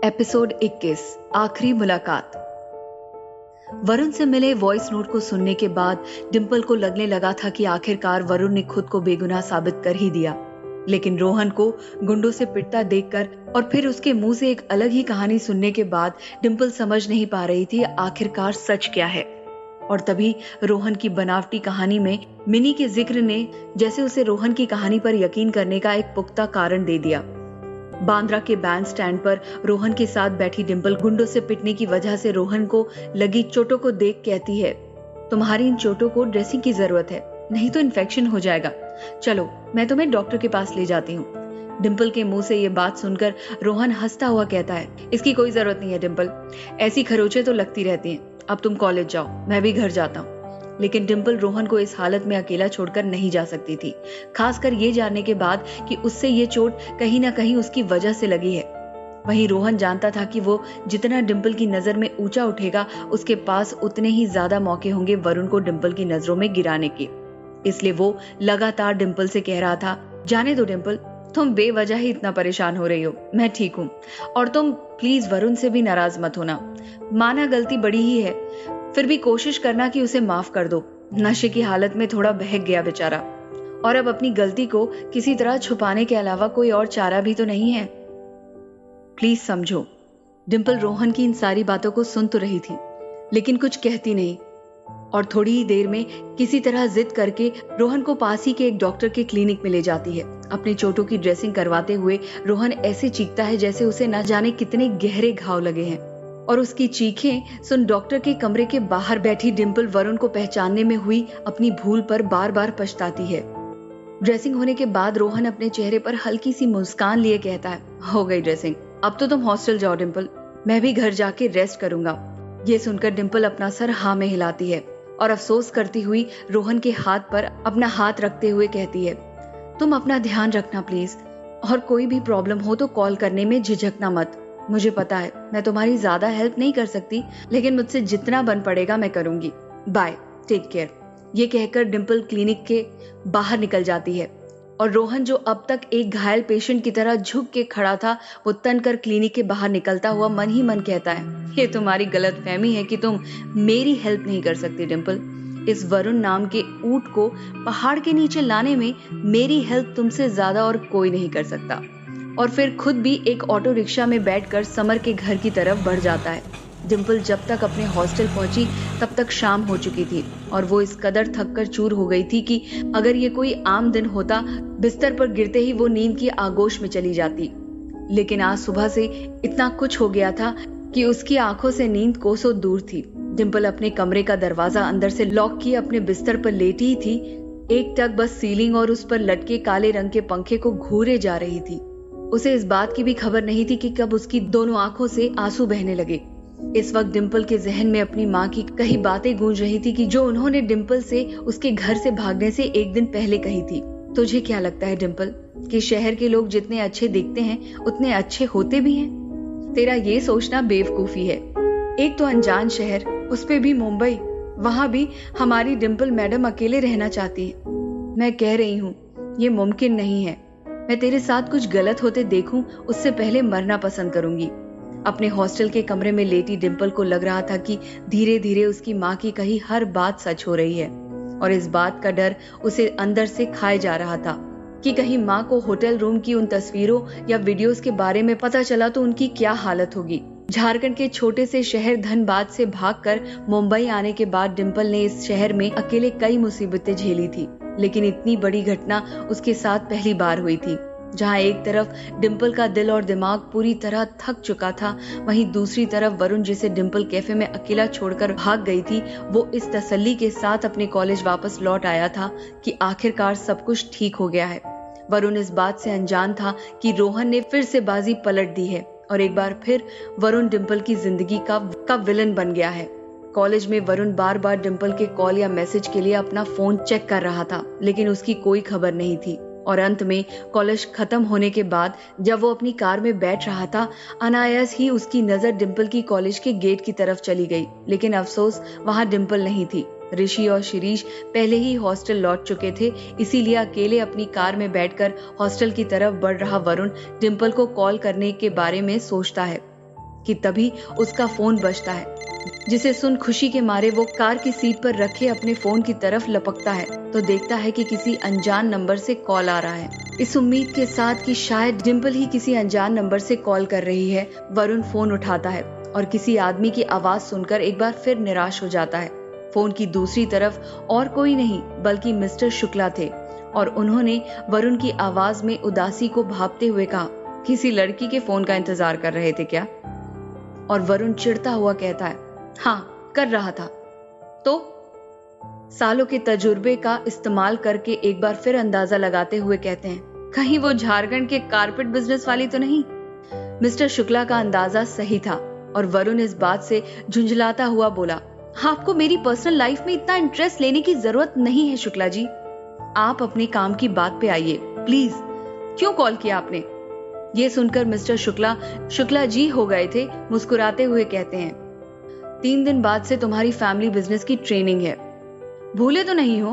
Episode 21 आखिरी मुलाकात। वरुण से मिले वॉइस नोट को सुनने के बाद डिंपल को लगने लगा था कि आखिरकार वरुण ने खुद को बेगुनाह साबित कर ही दिया। लेकिन रोहन को गुंडों से पिटता देखकर और फिर उसके मुंह से एक अलग ही कहानी सुनने के बाद डिंपल समझ नहीं पा रही थी आखिरकार सच क्या है। और तभी रोहन की बनावटी कहानी में मिनी के जिक्र ने जैसे उसे रोहन की कहानी पर यकीन करने का एक पुख्ता कारण दे दिया। बांद्रा के बैंड स्टैंड पर रोहन के साथ बैठी डिंपल गुंडों से पिटने की वजह से रोहन को लगी चोटों को देख कहती है, तुम्हारी इन चोटों को ड्रेसिंग की जरूरत है, नहीं तो इन्फेक्शन हो जाएगा। चलो मैं तुम्हें डॉक्टर के पास ले जाती हूँ। डिंपल के मुंह से ये बात सुनकर रोहन हंसता हुआ कहता है, इसकी कोई जरूरत नहीं है डिंपल, ऐसी खरोचें तो लगती रहती हैं। अब तुम कॉलेज जाओ, मैं भी घर जाता हूँ। लेकिन डिंपल रोहन को इस हालत में अकेला छोड़कर नहीं जा सकती थी, खासकर ये जानने के बाद कि उससे ये चोट कहीं ना कहीं उसकी वजह से लगी है। वहीं रोहन जानता था कि वो जितना डिंपल की नजर में ऊंचा उठेगा, उसके पास उतने ही ज्यादा मौके होंगे वरुण को डिंपल की नजरों में गिराने के। इसलिए वो लगातार डिंपल से कह रहा था, जाने दो डिंपल, तुम बेवजह ही इतना परेशान हो रही हो, मैं ठीक हूँ। और तुम प्लीज वरुण से भी नाराज मत होना, माना गलती बड़ी ही है, फिर भी कोशिश करना कि उसे माफ कर दो। नशे की हालत में थोड़ा बहक गया बेचारा, और अब अपनी गलती को किसी तरह छुपाने के अलावा कोई और चारा भी तो नहीं है, प्लीज समझो। डिंपल रोहन की इन सारी बातों को सुन तो रही थी, लेकिन कुछ कहती नहीं। और थोड़ी ही देर में किसी तरह जिद करके रोहन को पास ही के एक डॉक्टर के क्लिनिक में ले जाती है। अपनी चोटों की ड्रेसिंग करवाते हुए रोहन ऐसे चीखता है जैसे उसे न जाने कितने गहरे घाव लगे हैं। और उसकी चीखें सुन डॉक्टर के कमरे के बाहर बैठी डिंपल वरुण को पहचानने में हुई अपनी भूल पर बार बार पछताती है। ड्रेसिंग होने के बाद रोहन अपने चेहरे पर हल्की सी मुस्कान लिए कहता है, हो गई ड्रेसिंग, अब तो तुम हॉस्टल जाओ डिंपल, मैं भी घर जाके रेस्ट करूंगा। ये सुनकर डिंपल अपना सर हाँ में हिलाती है और अफसोस करती हुई रोहन के हाथ पर अपना हाथ रखते हुए कहती है, तुम अपना ध्यान रखना प्लीज, और कोई भी प्रॉब्लम हो तो कॉल करने में झिझकना मत। मुझे पता है मैं तुम्हारी ज्यादा हेल्प नहीं कर सकती, लेकिन मुझसे जितना बन पड़ेगा मैं करूंगी। Bye, take care. ये कहकर डिंपल क्लिनिक के बाहर निकल जाती है और रोहन जो अब तक एक घायल पेशेंट की तरह झुक के खड़ा था, वो तनकर क्लिनिक के बाहर निकलता हुआ मन ही मन कहता है, ये तुम्हारी गलतफहमी है कि तुम मेरी हेल्प नहीं कर सकती डिंपल। इस वरुण नाम के ऊंट को पहाड़ के नीचे लाने में मेरी हेल्प तुमसे ज्यादा और कोई नहीं कर सकता। और फिर खुद भी एक ऑटो रिक्शा में बैठकर समर के घर की तरफ बढ़ जाता है। डिंपल जब तक अपने हॉस्टल पहुंची तब तक शाम हो चुकी थी और वो इस कदर थक कर चूर हो गई थी कि अगर ये कोई आम दिन होता, बिस्तर पर गिरते ही वो नींद की आगोश में चली जाती। लेकिन आज सुबह से इतना कुछ हो गया था कि उसकी आंखों से नींद कोसों दूर थी। डिंपल अपने कमरे का दरवाजा अंदर से लॉक किए अपने बिस्तर पर लेटी ही थी। एक टक बस सीलिंग और उस पर लटके काले रंग के पंखे को घूरे जा रही थी। उसे इस बात की भी खबर नहीं थी कि कब उसकी दोनों आंखों से आंसू बहने लगे। इस वक्त डिंपल के जहन में अपनी माँ की कई बातें गूंज रही थी कि जो उन्होंने डिंपल से उसके घर से भागने से एक दिन पहले कही थी। तुझे क्या लगता है डिंपल कि शहर के लोग जितने अच्छे दिखते हैं उतने अच्छे होते भी हैं? तेरा ये सोचना बेवकूफी है। एक तो अनजान शहर, उस पे भी मुंबई, वहां भी हमारी डिंपल मैडम अकेले रहना चाहती है। मैं कह रही हूँ ये मुमकिन नहीं है। मैं तेरे साथ कुछ गलत होते देखूं उससे पहले मरना पसंद करूंगी। अपने हॉस्टल के कमरे में लेटी डिंपल को लग रहा था कि धीरे धीरे उसकी माँ की कही हर बात सच हो रही है, और इस बात का डर उसे अंदर से खाए जा रहा था कि कहीं माँ को होटल रूम की उन तस्वीरों या वीडियोस के बारे में पता चला तो उनकी क्या हालत होगी। झारखंड के छोटे से शहर धनबाद से भागकर मुंबई आने के बाद डिंपल ने इस शहर में अकेले कई मुसीबतें झेली थी, लेकिन इतनी बड़ी घटना उसके साथ पहली बार हुई थी। जहां एक तरफ डिंपल का दिल और दिमाग पूरी तरह थक चुका था, वहीं दूसरी तरफ वरुण जिसे डिंपल कैफे में अकेला छोड़कर भाग गई थी, वो इस तसल्ली के साथ अपने कॉलेज वापस लौट आया था कि आखिरकार सब कुछ ठीक हो गया है। वरुण इस बात से अनजान था कि रोहन ने फिर से बाजी पलट दी है और एक बार फिर वरुण डिंपल की जिंदगी का विलन बन गया है। कॉलेज में वरुण बार बार डिंपल के कॉल या मैसेज के लिए अपना फोन चेक कर रहा था, लेकिन उसकी कोई खबर नहीं थी। और अंत में कॉलेज खत्म होने के बाद जब वो अपनी कार में बैठ रहा था, अनायास ही उसकी नजर डिंपल की कॉलेज के गेट की तरफ चली गई। लेकिन अफसोस वहां डिंपल नहीं थी। ऋषि और शिरीष पहले ही हॉस्टल लौट चुके थे, इसीलिए अकेले अपनी कार में बैठकर हॉस्टल की तरफ बढ़ रहा वरुण डिंपल को कॉल करने के बारे में सोचता है। कि तभी उसका फोन बजता है, जिसे सुन खुशी के मारे वो कार की सीट पर रखे अपने फोन की तरफ लपकता है तो देखता है कि किसी अनजान नंबर से कॉल आ रहा है। इस उम्मीद के साथ कि शायद डिंपल ही किसी अनजान नंबर से कॉल कर रही है, वरुण फोन उठाता है और किसी आदमी की आवाज सुनकर एक बार फिर निराश हो जाता है। फोन की दूसरी तरफ और कोई नहीं बल्कि मिस्टर शुक्ला थे और उन्होंने वरुण की आवाज में उदासी को भांपते हुए कहा, किसी लड़की के फोन का इंतजार कर रहे थे क्या? और वरुण चिढ़ता हुआ कहता है, हाँ कर रहा था। तो सालों के तजुर्बे का इस्तेमाल करके एक बार फिर अंदाजा लगाते हुए कहते हैं, कहीं वो झारखंड के कारपेट बिजनेस वाली तो नहीं? मिस्टर शुक्ला का अंदाजा सही था और वरुण इस बात से झुंझलाता हुआ बोला, आपको मेरी पर्सनल लाइफ में इतना इंटरेस्ट लेने की जरूरत नहीं है शुक्ला जी, आप अपने काम की बात पे आइए प्लीज। क्यों कॉल किया आपने? ये सुनकर मिस्टर शुक्ला जी हो गए थे। मुस्कुराते हुए कहते हैं, 3 दिन बाद से तुम्हारी फैमिली बिजनेस की ट्रेनिंग है, भूले तो नहीं हो?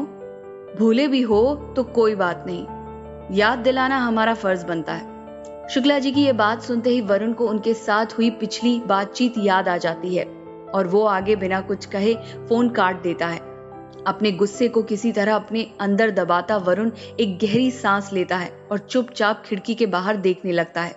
भूले भी हो तो कोई बात नहीं, याद दिलाना हमारा फर्ज बनता है। शुक्ला जी की ये बात सुनते ही वरुण को उनके साथ हुई पिछली बातचीत याद आ जाती है और वो आगे बिना कुछ कहे फोन काट देता है। अपने गुस्से को किसी तरह अपने अंदर दबाता वरुण एक गहरी सांस लेता है और चुपचाप खिड़की के बाहर देखने लगता है।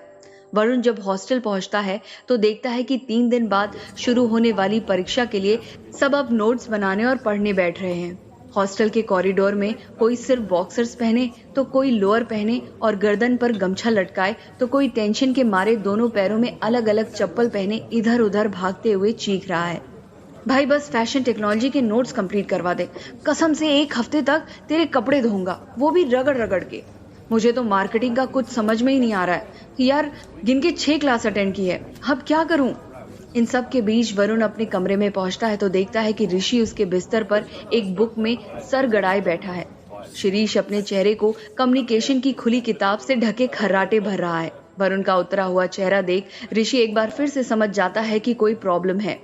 वरुण जब हॉस्टल पहुंचता है तो देखता है कि 3 दिन बाद शुरू होने वाली परीक्षा के लिए सब अब नोट्स बनाने और पढ़ने बैठ रहे हैं। हॉस्टल के कॉरिडोर में कोई सिर्फ बॉक्सर्स पहने तो कोई लोअर पहने और गर्दन पर गमछा लटकाए तो कोई टेंशन के मारे दोनों पैरों में अलग अलग चप्पल पहने इधर उधर भागते हुए चीख रहा है, भाई बस फैशन टेक्नोलॉजी के नोट्स कंप्लीट करवा दे, कसम से 1 हफ्ते तक तेरे कपड़े धोऊंगा, वो भी रगड़ रगड़ के। मुझे तो मार्केटिंग का कुछ समझ में ही नहीं आ रहा है कि यार गिन के 6 क्लास अटेंड की है, अब क्या करूं? इन सब के बीच वरुण अपने कमरे में पहुंचता है तो देखता है कि ऋषि उसके बिस्तर पर एक बुक में सर गड़ाए बैठा है। शिरीष अपने चेहरे को कम्युनिकेशन की खुली किताब से ढके खर्राटे भर रहा है। वरुण का उतरा हुआ चेहरा देख ऋषि एक बार फिर से समझ जाता है कि कोई प्रॉब्लम है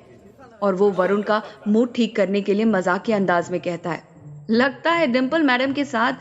और वो वरुण का मूड ठीक करने के लिए मजाकिया अंदाज में कहता है, लगता है डिंपल मैडम के साथ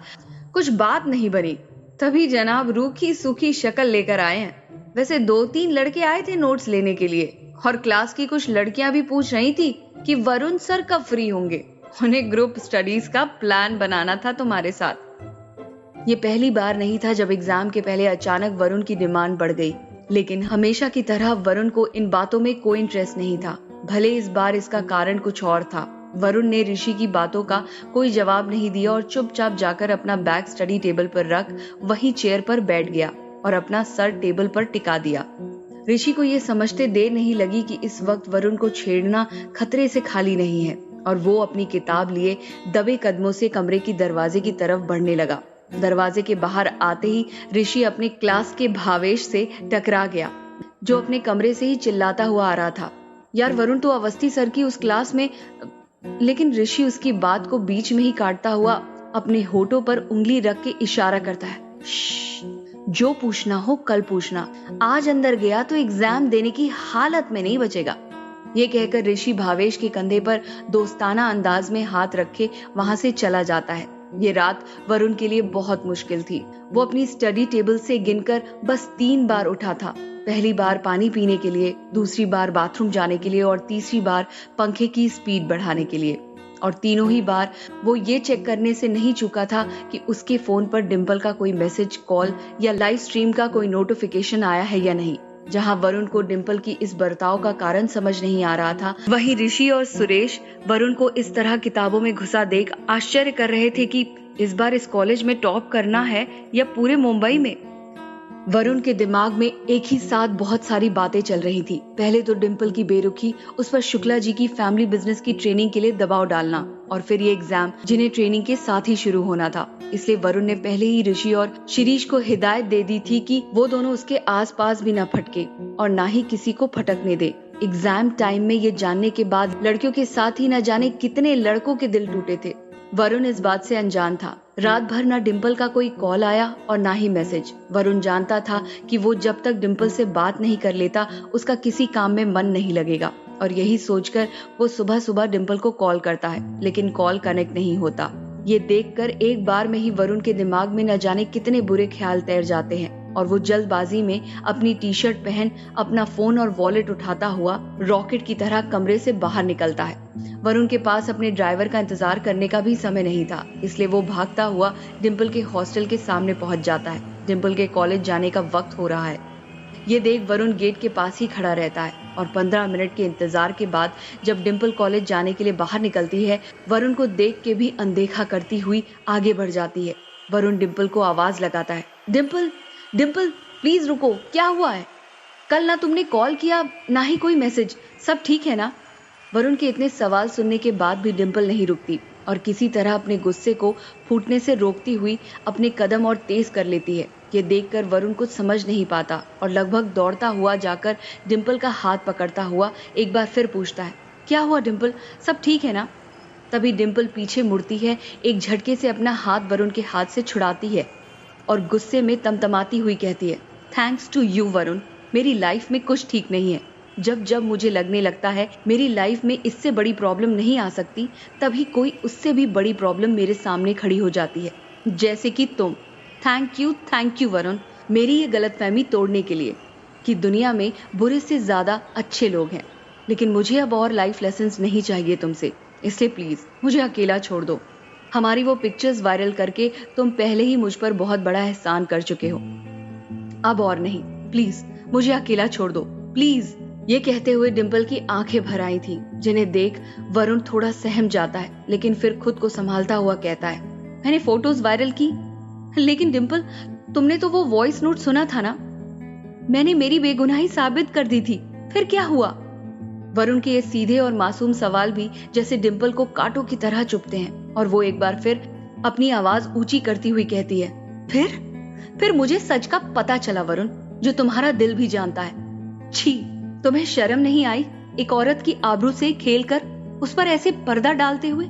कुछ बात नहीं बनी, तभी जनाब रूखी सूखी शक्ल लेकर आए हैं। वैसे 2-3 लड़के आए थे नोट्स लेने के लिए और क्लास की कुछ लड़कियां भी पूछ रही थी कि वरुण सर कब फ्री होंगे, उन्हें ग्रुप स्टडीज का प्लान बनाना था तुम्हारे साथ। ये पहली बार नहीं था जब एग्जाम के पहले अचानक वरुण की डिमांड बढ़ गई, लेकिन हमेशा की तरह वरुण को इन बातों में कोई इंटरेस्ट नहीं था। भले इस बार इसका कारण कुछ और था। वरुण ने ऋषि की बातों का कोई जवाब नहीं दिया और चुपचाप जाकर अपना बैग स्टडी टेबल पर रख वही चेयर पर बैठ गया और अपना सर टेबल पर टिका दिया। ऋषि को ये समझते देर नहीं लगी कि इस वक्त वरुण को छेड़ना खतरे से खाली नहीं है और वो अपनी किताब लिए दबे कदमों से कमरे की दरवाजे की तरफ बढ़ने लगा। दरवाजे के बाहर आते ही ऋषि अपने क्लास के भावेश से टकरा गया, जो अपने कमरे से ही चिल्लाता हुआ आ रहा था, यार वरुण तो अवस्थी सर की उस क्लास में। लेकिन ऋषि उसकी बात को बीच में ही काटता हुआ अपने होठों पर उंगली रख के इशारा करता है, जो पूछना हो कल पूछना, आज अंदर गया तो एग्जाम देने की हालत में नहीं बचेगा। ये कहकर ऋषि भावेश के कंधे पर दोस्ताना अंदाज में हाथ रखे वहां से चला जाता है। ये रात वरुण के लिए बहुत मुश्किल थी। वो अपनी स्टडी टेबल से गिनकर बस 3 बार उठा था। पहली बार पानी पीने के लिए, दूसरी बार बाथरूम जाने के लिए और तीसरी बार पंखे की स्पीड बढ़ाने के लिए। और तीनों ही बार वो ये चेक करने से नहीं चूका था कि उसके फोन पर डिंपल का कोई मैसेज, कॉल या लाइव स्ट्रीम का कोई नोटिफिकेशन आया है या नहीं। जहां वरुण को डिंपल की इस बर्ताव का कारण समझ नहीं आ रहा था, वहीं ऋषि और सुरेश वरुण को इस तरह किताबों में घुसा देख आश्चर्य कर रहे थे कि इस बार इस कॉलेज में टॉप करना है या पूरे मुंबई में। वरुण के दिमाग में एक ही साथ बहुत सारी बातें चल रही थी। पहले तो डिंपल की बेरुखी, उस पर शुक्ला जी की फैमिली बिजनेस की ट्रेनिंग के लिए दबाव डालना और फिर ये एग्जाम जिन्हें ट्रेनिंग के साथ ही शुरू होना था। इसलिए वरुण ने पहले ही ऋषि और शिरीष को हिदायत दे दी थी कि वो दोनों उसके आसपास भी न फटके और ना ही किसी को फटकने दे। एग्जाम टाइम में ये जानने के बाद लड़कियों के साथ ही न जाने कितने लड़कों के दिल टूटे थे। वरुण इस बात से अनजान था। रात भर ना डिंपल का कोई कॉल आया और ना ही मैसेज। वरुण जानता था कि वो जब तक डिंपल से बात नहीं कर लेता उसका किसी काम में मन नहीं लगेगा और यही सोचकर वो सुबह सुबह डिंपल को कॉल करता है, लेकिन कॉल कनेक्ट नहीं होता। ये देखकर एक बार में ही वरुण के दिमाग में न जाने कितने बुरे ख्याल तैर जाते हैं और वो जल्दबाजी में अपनी टी शर्ट पहन अपना फोन और वॉलेट उठाता हुआ रॉकेट की तरह कमरे से बाहर निकलता है। वरुण के पास अपने ड्राइवर का इंतजार करने का भी समय नहीं था, इसलिए वो भागता हुआ डिंपल के हॉस्टल के सामने पहुंच जाता है। डिंपल के कॉलेज जाने का वक्त हो रहा है। ये देख वरुण गेट के पास ही खड़ा रहता है और 15 मिनट के इंतजार के बाद जब डिंपल कॉलेज जाने के लिए बाहर निकलती है, वरुण को देख के भी अनदेखा करती हुई आगे बढ़ जाती है। वरुण डिंपल को आवाज लगाता है, डिंपल डिंपल प्लीज रुको, क्या हुआ है? कल ना तुमने कॉल किया ना ही कोई मैसेज, सब ठीक है ना? वरुण के इतने सवाल सुनने के बाद भी डिंपल नहीं रुकती और किसी तरह अपने गुस्से को फूटने से रोकती हुई अपने कदम और तेज कर लेती है। ये देखकर वरुण कुछ समझ नहीं पाता और लगभग दौड़ता हुआ जाकर डिंपल का हाथ पकड़ता हुआ एक बार फिर पूछता है, क्या हुआ डिंपल, सब ठीक है ना? तभी डिंपल पीछे मुड़ती है, एक झटके से अपना हाथ वरुण के हाथ से छुड़ाती है और गुस्से में तमतमाती हुई कहती है, थैंक्स टू यू वरुण, मेरी लाइफ में कुछ ठीक नहीं है। जब जब मुझे लगने लगता है मेरी लाइफ में इससे बड़ी प्रॉब्लम नहीं आ सकती, तभी कोई उससे भी बड़ी प्रॉब्लम मेरे सामने खड़ी हो जाती है, जैसे कि तुम। थैंक यू वरुण, मेरी ये गलतफहमी तोड़ने के लिए कि दुनिया में बुरे से ज्यादा अच्छे लोग हैं। लेकिन मुझे अब और लाइफ लेसन्स नहीं चाहिए तुमसे, इसलिए प्लीज मुझे अकेला छोड़ दो। हमारी वो पिक्चर्स वायरल करके तुम पहले ही मुझ पर बहुत बड़ा एहसान कर चुके हो, अब और नहीं, प्लीज मुझे अकेला छोड़ दो प्लीज। ये कहते हुए डिंपल की आंखें भर आई थी, जिन्हें देख वरुण थोड़ा सहम जाता है, लेकिन फिर खुद को संभालता हुआ कहता है, मैंने फोटोज वायरल की, लेकिन डिंपल तुमने तो वो वॉइस नोट सुना था ना? मैंने मेरी बेगुनाही साबित कर दी थी, फिर क्या हुआ? वरुण के ये सीधे और मासूम सवाल भी जैसे डिंपल को कांटों की तरह चुभते हैं और वो एक बार फिर अपनी आवाज ऊंची करती हुई कहती है, फिर मुझे सच का पता चला वरुण, जो तुम्हारा दिल भी जानता है। छी, तुम्हें शर्म नहीं आई एक औरत की आबरू से खेलकर उस पर ऐसे पर्दा डालते हुए?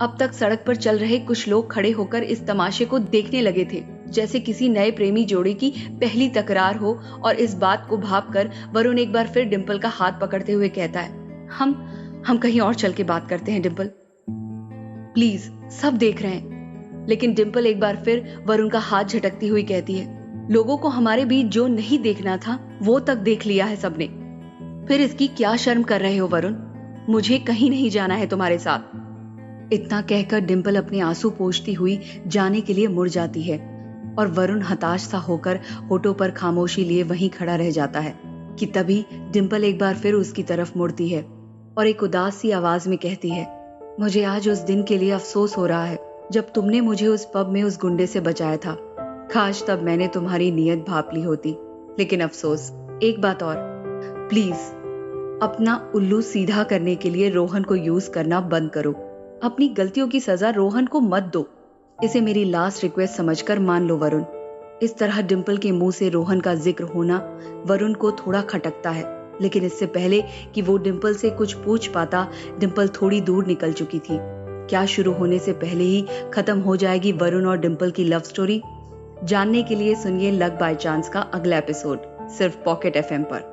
अब तक सड़क पर चल रहे कुछ लोग खड़े होकर इस तमाशे को देखने लगे थे, जैसे किसी नए प्रेमी जोड़ी की पहली तकरार हो। और इस बात को भांपकर वरुण एक बार फिर डिंपल का हाथ पकड़ते हुए कहता है, हम कहीं और चल के बात करते हैं डिंपल, प्लीज, सब देख रहे हैं। लेकिन डिंपल एक बार फिर वरुण का हाथ झटकती हुई कहती है, लोगों को हमारे बीच जो नहीं देखना था वो तक देख लिया है सबने, फिर इसकी क्या शर्म कर रहे हो वरुण? मुझे कहीं नहीं जाना है तुम्हारे साथ। इतना कहकर डिंपल अपने आंसू पोंछती हुई जाने के लिए मुड़ जाती है और वरुण हताश सा होकर होठों पर खामोशी लिए वहीं खड़ा रह जाता है कि तभी डिंपल एक बार फिर उसकी तरफ मुड़ती है और एक उदास सी आवाज में कहती है, मुझे आज उस दिन के लिए अफसोस हो रहा है जब तुमने मुझे उस पब में उस गुंडे से बचाया था। काश तब मैंने तुम्हारी नीयत भांप ली होती, लेकिन अफसोस। एक बात और, प्लीज अपना उल्लू सीधा करने के लिए रोहन को यूज करना बंद करो। अपनी गलतियों की सजा रोहन को मत दो, इसे मेरी लास्ट रिक्वेस्ट समझकर मान लो वरुण। इस तरह डिंपल के मुंह से रोहन का जिक्र होना वरुण को थोड़ा खटकता है, लेकिन इससे पहले कि वो डिंपल से कुछ पूछ पाता, डिंपल थोड़ी दूर निकल चुकी थी। क्या शुरू होने से पहले ही खत्म हो जाएगी वरुण और डिंपल की लव स्टोरी? जानने के लिए सुनिए लक बाय चांस का अगला एपिसोड सिर्फ पॉकेट FM पर।